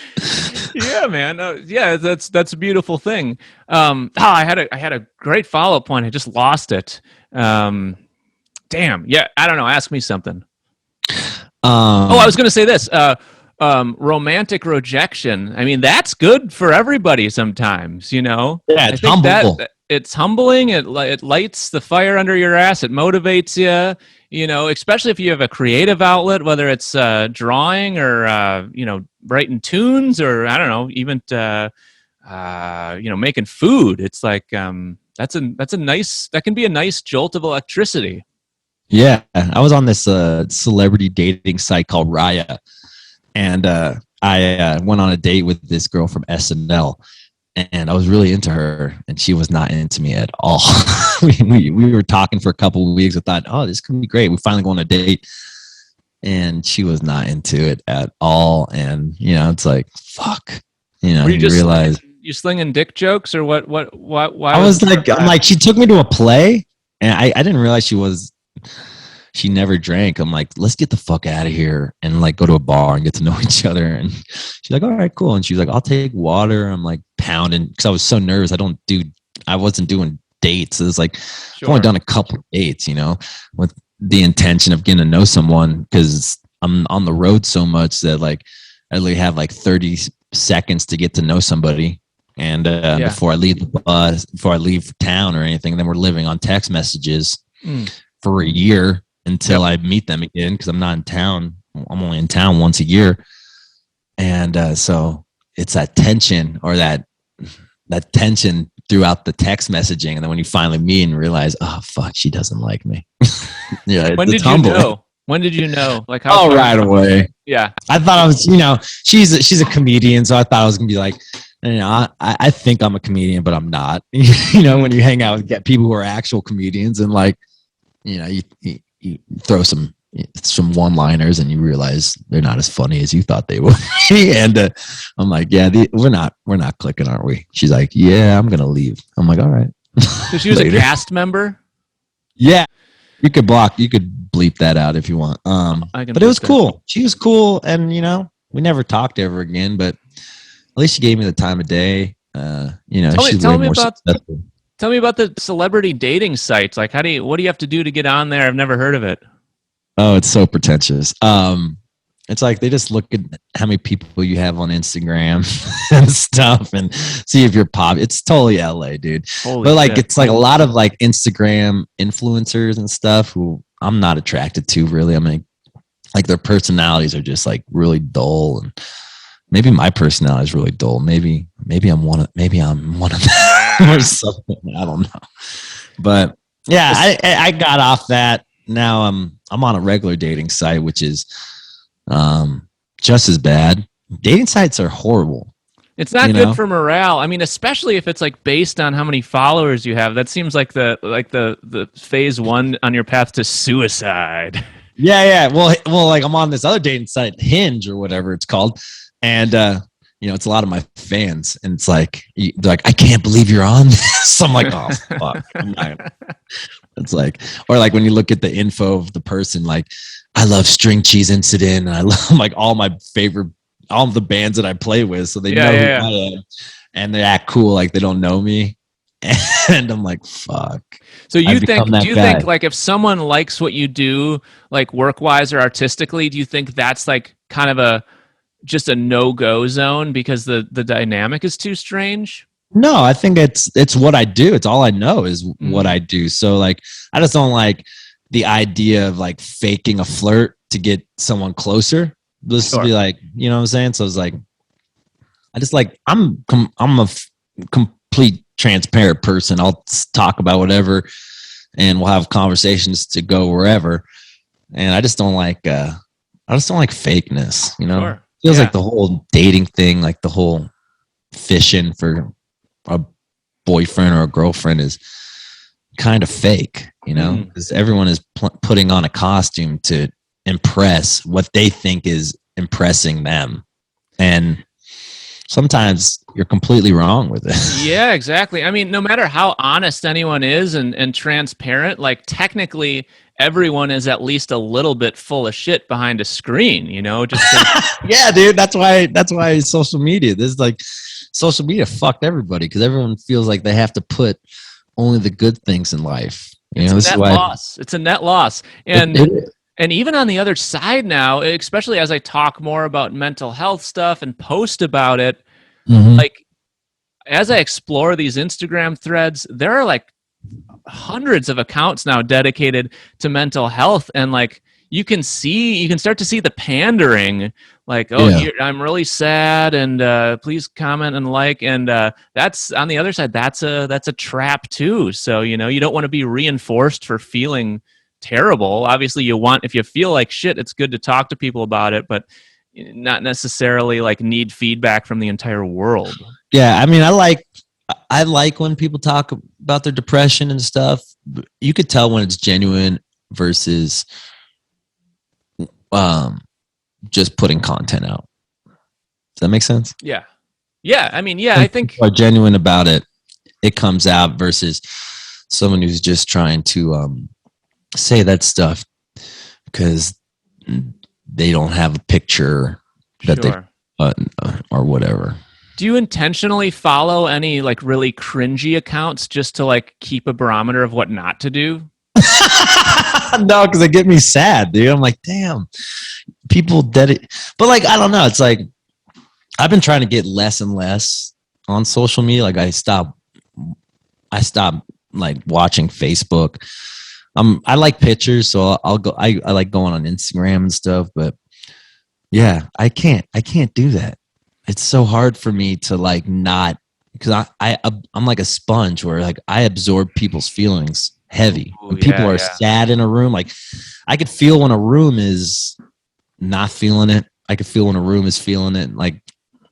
Yeah, man. Yeah, that's a beautiful thing. I had a great follow-up point. I just lost it. Damn. Yeah, I don't know. Ask me something. I was going to say this. Romantic rejection. I mean, that's good for everybody sometimes, you know? Yeah, it's humble. It's humbling. It lights the fire under your ass. It motivates you, you know, especially if you have a creative outlet, whether it's drawing or, you know, writing tunes or, I don't know, even, you know, making food. It's like, that can be a nice jolt of electricity. Yeah. I was on this celebrity dating site called Raya. And I went on a date with this girl from SNL, and I was really into her, and she was not into me at all. we were talking for a couple of weeks. I thought, oh, this could be great. We finally go on a date, and she was not into it at all. And you know, it's like, fuck. You know, you realize you slinging dick jokes or what? Why? I was like, I'm like, she took me to a play, and I didn't realize she never drank. I'm like, let's get the fuck out of here and like go to a bar and get to know each other. And she's like, all right, cool. And she's like, I'll take water. I'm like pounding because I was so nervous. I wasn't doing dates. It was like, I've only done a couple of dates, you know, with the intention of getting to know someone because I'm on the road so much that like I only have like 30 seconds to get to know somebody. And before I leave the bus, before I leave town or anything, then we're living on text messages for a year. Until I meet them again, because I'm not in town. I'm only in town once a year, and so it's that tension or that tension throughout the text messaging, and then when you finally meet and realize, oh fuck, she doesn't like me. Yeah. When did you know? When did you know? Like how? Oh, right away. Yeah. I thought I was, you know, she's a comedian, so I thought I was gonna be like, you know, I think I'm a comedian, but I'm not. You know, when you hang out with people who are actual comedians, and like, you know, you throw some some one-liners, and you realize they're not as funny as you thought they would. And I'm like, yeah, we're not clicking, aren't we? She's like, yeah, I'm gonna leave. I'm like, all right. So she was a cast member. Yeah, you could bleep that out if you want. But it was cool. She was cool, and we never talked ever again. But at least she gave me the time of day. She's way more successful. Tell me about the celebrity dating sites. Like, what do you have to do to get on there? I've never heard of it. Oh, it's so pretentious. It's like they just look at how many people you have on Instagram and stuff and see if you're pop. It's totally LA, dude. But like, it's like a lot of like Instagram influencers and stuff who I'm not attracted to really. I mean, like their personalities are just like really dull, and maybe my personality is really dull. Maybe I'm one of them or something. I don't know. But yeah, I got off that. Now I'm on a regular dating site, which is just as bad. Dating sites are horrible. It's not good for morale. I mean, especially if it's like based on how many followers you have. That seems like the phase one on your path to suicide. Yeah. Well, like I'm on this other dating site, Hinge or whatever it's called, and it's a lot of my fans, and it's like they're like, I can't believe you're on this. I'm like, oh fuck. It's like, or like when you look at the info of the person, like, I love String Cheese Incident, and I love like all of the bands that I play with, so they know who I am, and they act cool like they don't know me, and I'm like, fuck. So do you think like if someone likes what you do, like work-wise or artistically, do you think that's like kind of just a no-go zone because the dynamic is too strange? No, I think it's what I do. It's all I know is what I do. So like, I just don't like the idea of like faking a flirt to get someone closer. Just to be like, you know what I'm saying? So it's like, I just like, I'm a complete transparent person. I'll talk about whatever, and we'll have conversations to go wherever. And I just don't like fakeness. It feels like the whole dating thing, like the whole fishing for a boyfriend or a girlfriend is kind of fake, because everyone is putting on a costume to impress what they think is impressing them. And sometimes you're completely wrong with it. Yeah, exactly. I mean, no matter how honest anyone is and transparent, like technically everyone is at least a little bit full of shit behind a screen, Yeah, dude, that's why social media, social media fucked everybody, because everyone feels like they have to put only the good things in life. It's a net loss. And even on the other side now, especially as I talk more about mental health stuff and post about it, like as I explore these Instagram threads, there are like hundreds of accounts now dedicated to mental health, and like you can start to see the pandering, like, I'm really sad, and please comment and like, and that's on the other side. That's a trap too. So you don't want to be reinforced for feeling terrible. Obviously, if you feel like shit, it's good to talk to people about it, but not necessarily like need feedback from the entire world. Yeah, I mean, I like when people talk about their depression and stuff. You could tell when it's genuine versus just putting content out. Does that make sense? Yeah. I mean, I think people are genuine about it. It comes out versus someone who's just trying to say that stuff because they don't have a picture that they or whatever. Do you intentionally follow any like really cringy accounts just to like keep a barometer of what not to do? No, because they get me sad, dude. I'm like, damn, people but like, I don't know. It's like I've been trying to get less and less on social media. Like I stopped like watching Facebook. I like pictures, so I'll go. I like going on Instagram and stuff, but yeah, I can't do that. It's so hard for me to like not, because I'm like a sponge where like I absorb people's feelings heavy. When people are sad in a room, like I could feel when a room is not feeling it. I could feel when a room is feeling it. Like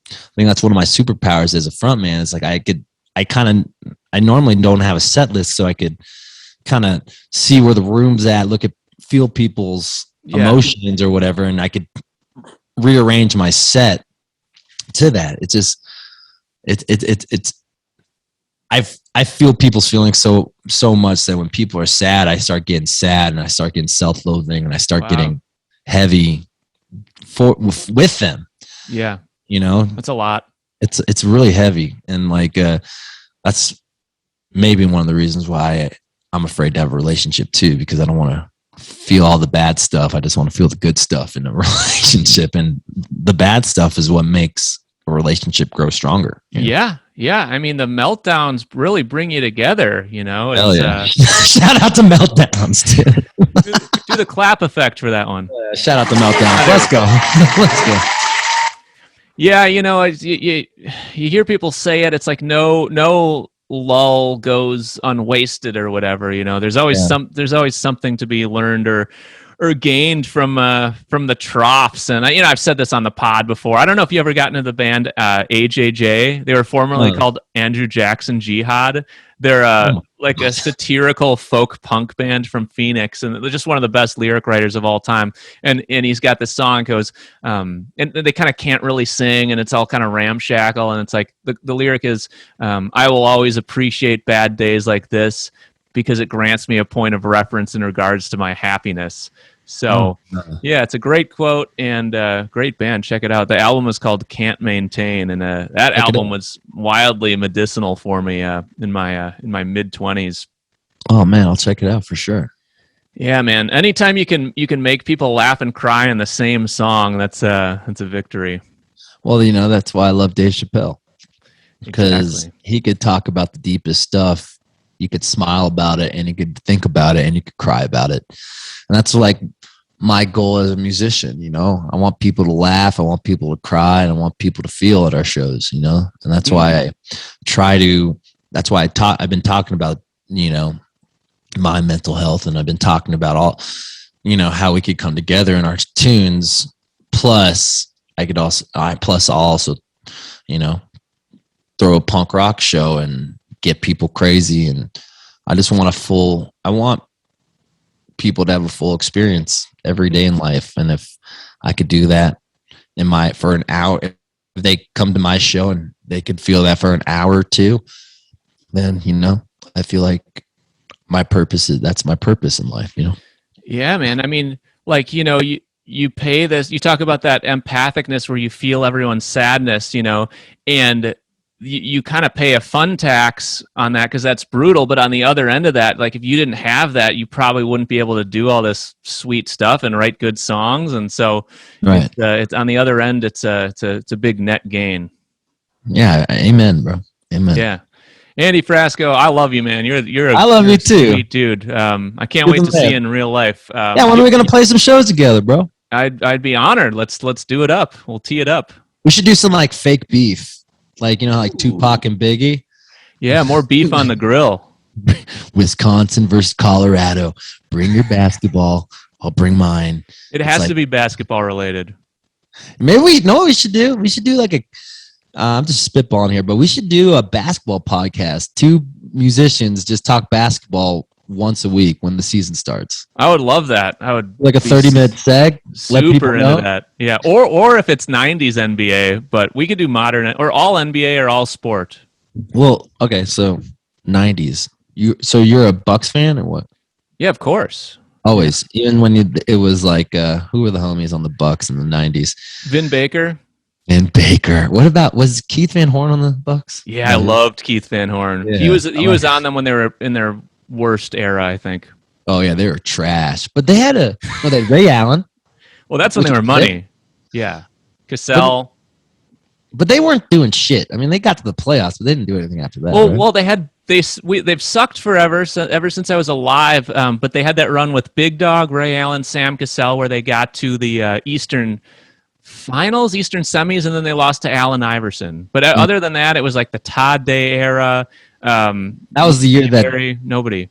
I think that's one of my superpowers as a frontman. It's like I normally don't have a set list, so I could kind of see where the room's at, feel people's emotions or whatever, and I could rearrange my set to that. It's just it's I feel people's feelings so much that when people are sad, I start getting sad, and I start getting self-loathing, and I start getting heavy with them. Yeah, that's a lot. It's really heavy, and like that's maybe one of the reasons why I'm afraid to have a relationship too, because I don't want to feel all the bad stuff. I just want to feel the good stuff in a relationship, and the bad stuff is what makes a relationship grow stronger. Yeah. I mean, the meltdowns really bring you together. Hell yeah. Shout out to meltdowns, dude. do the clap effect for that one. Shout out to meltdowns. Let's go. Let's go. Yeah, you hear people say it. It's like no lull goes unwasted or whatever. There's always something to be learned or gained from the troughs. And I've said this on the pod before. I don't know if you ever got into the band AJJ. They were formerly called Andrew Jackson Jihad. They're like a satirical folk punk band from Phoenix, and they're just one of the best lyric writers of all time. And he's got this song goes, and they kind of can't really sing, and it's all kind of ramshackle. And it's like the lyric is, "I will always appreciate bad days like this, because it grants me a point of reference in regards to my happiness." So, yeah, it's a great quote and great band. Check it out. The album is called "Can't Maintain," and that album was wildly medicinal for me in my mid-20s. Oh man, I'll check it out for sure. Yeah, man. Anytime you can make people laugh and cry in the same song, that's a victory. Well, that's why I love Dave Chappelle, because he could talk about the deepest stuff. You could smile about it, and you could think about it, and you could cry about it. And that's like my goal as a musician. I want people to laugh, I want people to cry, and I want people to feel at our shows. And that's why I've been talking about my mental health, and I've been talking about all how we could come together in our tunes. Plus, I'll also throw a punk rock show and get people crazy, and I want people to have a full experience every day in life. And if I could do that for an hour, if they come to my show and they could feel that for an hour or two, then I feel like that's my purpose in life. Yeah, man. I mean, like you pay this. You talk about that empathicness where you feel everyone's sadness, and you kind of pay a fun tax on that because that's brutal. But on the other end of that, like if you didn't have that, you probably wouldn't be able to do all this sweet stuff and write good songs. And so it's on the other end, it's a big net gain. Yeah. Amen, bro. Amen. Yeah. Andy Frasco, I love you, man. I love you too, sweet dude. I can't wait to see you in real life. When are we going to play some shows together, bro? I'd be honored. Let's do it up. We'll tee it up. We should do some like fake beef. Like, like Tupac and Biggie. Yeah, more beef on the grill. Wisconsin versus Colorado. Bring your basketball. I'll bring mine. It has to be basketball related. Maybe we know what we should do. We should do like I'm just spitballing here, but we should do a basketball podcast. Two musicians just talk basketball once a week when the season starts. I would love that. I would like a 30-minute seg. Super into that. Yeah, or if it's 90s NBA, but we could do modern or all NBA or all sport. Well, okay, so 90s. You're a Bucks fan or what? Yeah, of course. Always. Even when it was like who were the homies on the Bucks in the 90s? Vin Baker. And Baker. What about, was Keith Van Horn on the Bucks? Yeah, I loved Keith Van Horn. Yeah, he was on them when they were in their worst era, I think. Oh yeah, they were trash. But they had they had Ray Allen. Well, that's when they were money. Yeah. Cassell. But they weren't doing shit. I mean, they got to the playoffs, but they didn't do anything after that. Well, they've sucked forever, ever since I was alive. But they had that run with Big Dog, Ray Allen, Sam Cassell, where they got to the Eastern Finals, Eastern semis, and then they lost to Allen Iverson. But other than that, it was like the Todd Day era. That was the year that nobody.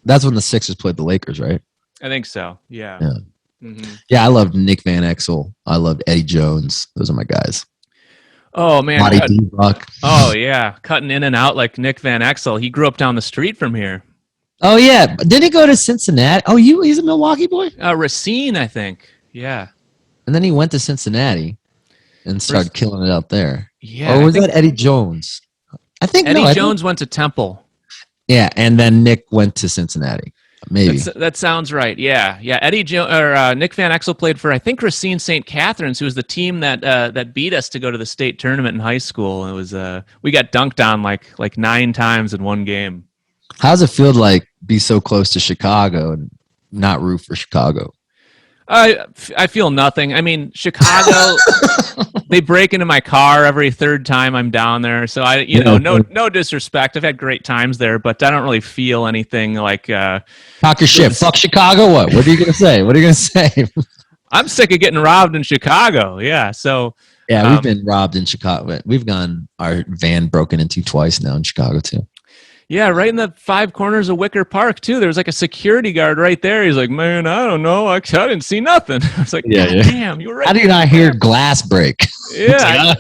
That's when the Sixers played the Lakers, right? I think so. Yeah. Yeah. Mm-hmm. Yeah, I loved Nick Van Exel. I loved Eddie Jones. Those are my guys. Oh man. Marty D-Rock. Oh yeah, cutting in and out like Nick Van Exel. He grew up down the street from here. Oh yeah, did he go to Cincinnati? Oh, he's a Milwaukee boy. Racine, I think. Yeah. And then he went to Cincinnati and started killing it out there. Yeah. Or was that Eddie Jones? I think Eddie Jones went to Temple. Yeah, and then Nick went to Cincinnati. Maybe that sounds right. Yeah. Eddie Nick Van Exel played for, I think, Racine St. Catherine's, who was the team that beat us to go to the state tournament in high school. It was we got dunked on like 9 times in one game. How does it feel to like be so close to Chicago and not root for Chicago? I feel nothing. I mean, Chicago, they break into my car every third time I'm down there. So no disrespect. I've had great times there, but I don't really feel anything like. Talk your shit. Fuck Chicago. What are you gonna say? What are you gonna say? I'm sick of getting robbed in Chicago. Yeah. So. Yeah, we've been robbed in Chicago. We've gotten our van broken into twice now in Chicago too. Yeah, right in the 5 corners of Wicker Park, too. There's like a security guard right there. He's like, man, I don't know. I didn't see nothing. I was like, damn, you were right. How do you not hear glass break? Yeah.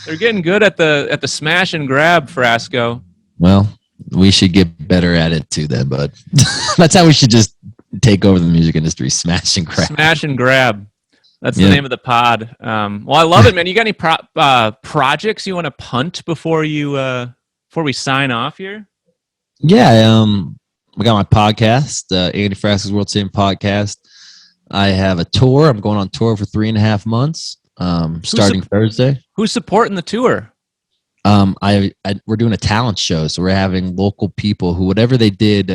They're getting good at the smash and grab, Frasco. Well, we should get better at it, too, then, bud. That's how we should just take over the music industry. Smash and grab. Smash and grab. That's the name of the pod. Well, I love it, man. You got any projects you want to punt before we sign off here? Yeah, I got my podcast, Andy Frasco's World Series podcast. I have a tour. I'm going on tour for 3.5 months, starting Thursday. Who's supporting the tour? We're doing a talent show, so we're having local people who, whatever they did,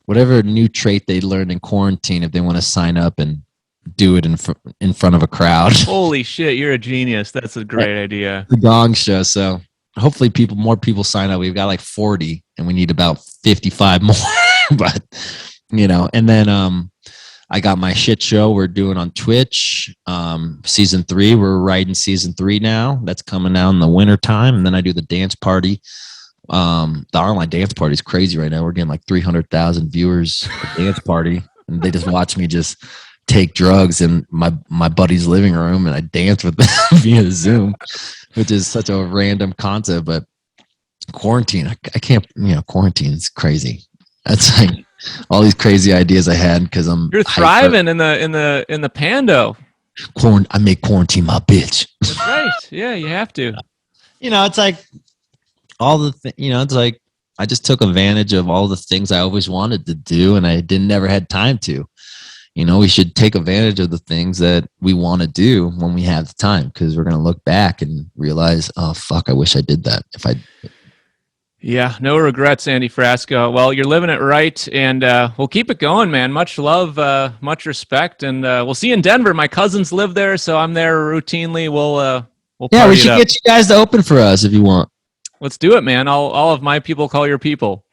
whatever new trait they learned in quarantine, if they want to sign up and do it in front of a crowd. Holy shit, you're a genius. That's a great idea. The Gong Show, so hopefully more people sign up. We've got like 40 and we need about 55 more. But and then I got my shit show we're doing on Twitch. Season 3, we're writing season 3 now. That's coming out in the winter time. And then I do the dance party. The online dance party is crazy right now. We're getting like 300,000 viewers for dance party. And they just watch me just take drugs in my buddy's living room, and I dance with them via Zoom, which is such a random concept. But quarantine, I can't. Quarantine's crazy. That's like all these crazy ideas I had because you're thriving in the Pando. I make quarantine my bitch. That's right. Yeah, you have to. It's like all the it's like I just took advantage of all the things I always wanted to do, and I never had time to. We should take advantage of the things that we want to do when we have the time, because we're going to look back and realize, oh, fuck, I wish I did that. Yeah, no regrets, Andy Frasco. Well, you're living it right, and we'll keep it going, man. Much love, much respect, and we'll see you in Denver. My cousins live there, so I'm there routinely. We'll we should get you guys to open for us if you want. Let's do it, man. All of my people call your people.